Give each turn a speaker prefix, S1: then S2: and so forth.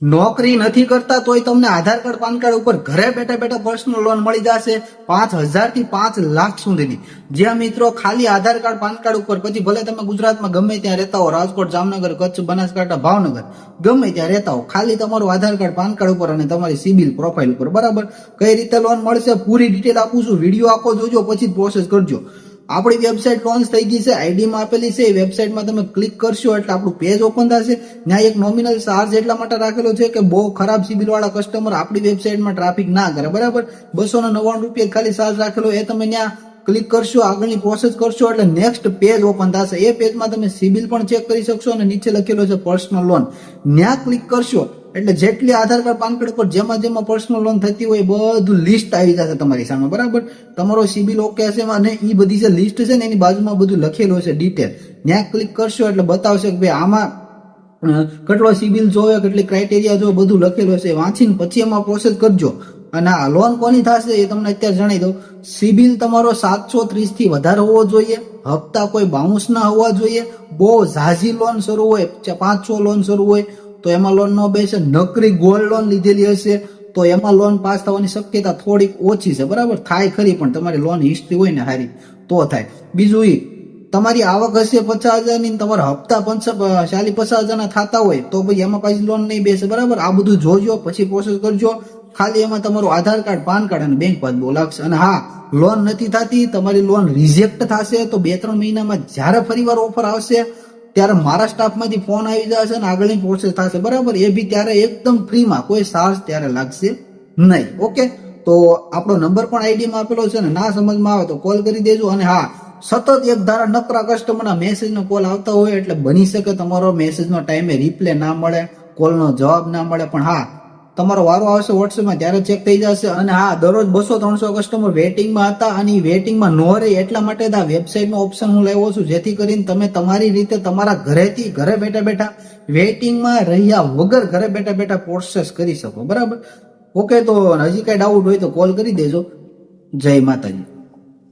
S1: નોકરી નથી કરતા તોય તમને આધાર કાર્ડ પાન કાર્ડ ઉપર ઘરે બેઠા બેઠા પર્સનલ લોન મળી જશે 5,000 થી 5 લાખ સુધીની. જ્યાં મિત્રો ખાલી આધાર કાર્ડ પાન કાર્ડ ઉપર, પછી ભલે તમે ગુજરાતમાં ગમે ત્યાં રહેતા હો, રાજકોટ, જામનગર, કચ્છ, બનાસકાંઠા, ભાવનગર, ગમે ત્યાં રહેતા હો, ખાલી તમારું આધાર કાર્ડ પાન કાર્ડ ઉપર અને તમારી સિબિલ પ્રોફાઇલ ઉપર, બરાબર. કઈ રીતે લોન મળશે પૂરી ડિટેલ આપું છું, વિડીયો આખો જોજો પછી જ પ્રોસેસ કરજો. આપણી વેબસાઇટ લોન્ચ થઈ ગઈ છે, આઈડીમાં આપેલી છે. એ વેબસાઇટમાં તમે ક્લિક કરશો એટલે આપણું પેજ ઓપન થશે. ત્યાં એક નોમિનલ ચાર્જ એટલા માટે રાખેલો છે કે બહુ ખરાબ સિબિલ વાળા કસ્ટમર આપણી વેબસાઇટમાં ટ્રાફિક ના કરે, બરાબર. 299 રૂપિયા ખાલી ચાર્જ રાખેલો. એ તમે ત્યાં ક્લિક કરશો, આગળની પ્રોસેસ કરશો એટલે નેક્સ્ટ પેજ ઓપન થશે. એ પેજમાં તમે સિબિલ પણ ચેક કરી શકશો અને નીચે લખેલો છે પર્સનલ લોન. ત્યાં ક્લિક કરશો એટલે જેટલી આધાર કાર્ડ પાન કાર્ડ પર જેમાં પર્સનલ લોન થતી હોય બધું લિસ્ટ આવી જશે તમારી સામે, બરાબર. તમારો સિબિલ ઓકે હશે અને એ બધી જે લિસ્ટ છે ને એની બાજુમાં બધું લખેલું છે ડિટેલ. ત્યાં ક્લિક કરશો એટલે બતાવશે કે ભાઈ આમાં કેટલો સિબિલ જોવે, કેટલી ક્રાઇટેરિયા જોવે, બધું લખેલું છે. વાંચીને પછી એમાં પ્રોસેસ કરજો. અને આ લોન કોની થશે એ તમને અત્યારે જણાવી દઉં. સિબિલ તમારો 730 થી વધારે હોવો જોઈએ, હપ્તા કોઈ બાઉન્સ ના હોવા જોઈએ. બહુ ઝાઝી લોન શરૂ હોય, 5-6 લોન શરૂ હોય તો એમાં લોન ન બેસે. નકરી ગોલ્ડ લોન લીધેલી હશે તો એમાં લોન પાસ થવાની શક્યતા થોડીક ઓછી છે, બરાબર. થાય ખરી પણ તમારી લોન હિસ્ટ્રી હોય ને સારી તો થાય. બીજું એ તમારી આવક હશે 50,000 ની, તમારા હપ્તા 40-50,000 ના થતા હોય તો ભાઈ એમાં પાછી લોન નહીં બેસે, બરાબર. આ બધું જોજો પછી પ્રોસેસ કરજો. ખાલી એમાં તમારું આધાર કાર્ડ, પાન કાર્ડ અને બેંક પાસબુક લાગશે. અને હા, લોન નથી થતી, તમારી લોન રિજેક્ટ થશે તો 2-3 મહિનામાં જ્યારે ફરીવાર ઓફર આવશે ત્યારે મારા સ્ટાફમાંથી ફોન આવી જશે અને આગળની પ્રોસેસ થશે, બરાબર. એ બી ત્યારે એકદમ ફ્રીમાં, કોઈ ચાર્જ ત્યારે લાગશે નહીં. ઓકે, તો આપણો નંબર પણ આઈડીમાં આપેલો છે ને, ના સમજમાં આવે તો કોલ કરી દેજો. અને હા, સતત એક ધારા નકરા કસ્ટમરના મેસેજનો કોલ આવતા હોય એટલે બની શકે તમારો મેસેજનો ટાઈમે રિપ્લે ના મળે, કોલનો જવાબ ના મળે, પણ હા, તમારો વારો આવશે વોટ્સએપમાં ત્યારે ચેક થઈ જશે. અને હા, દરરોજ 200-300 કસ્ટમર વેટિંગમાં હતા અને એ વેટિંગમાં ન રહે એટલા માટે આ વેબસાઇટનો ઓપ્શન હું લાવ્યો છું, જેથી કરીને તમે તમારી રીતે તમારા ઘરેથી ઘરે બેઠા બેઠા વેટિંગમાં રહ્યા વગર ઘરે બેઠા બેઠા પ્રોસેસ કરી શકો, બરાબર. ઓકે, તો હજી કઈ ડાઉટ હોય તો કોલ કરી દેજો. જય માતાજી.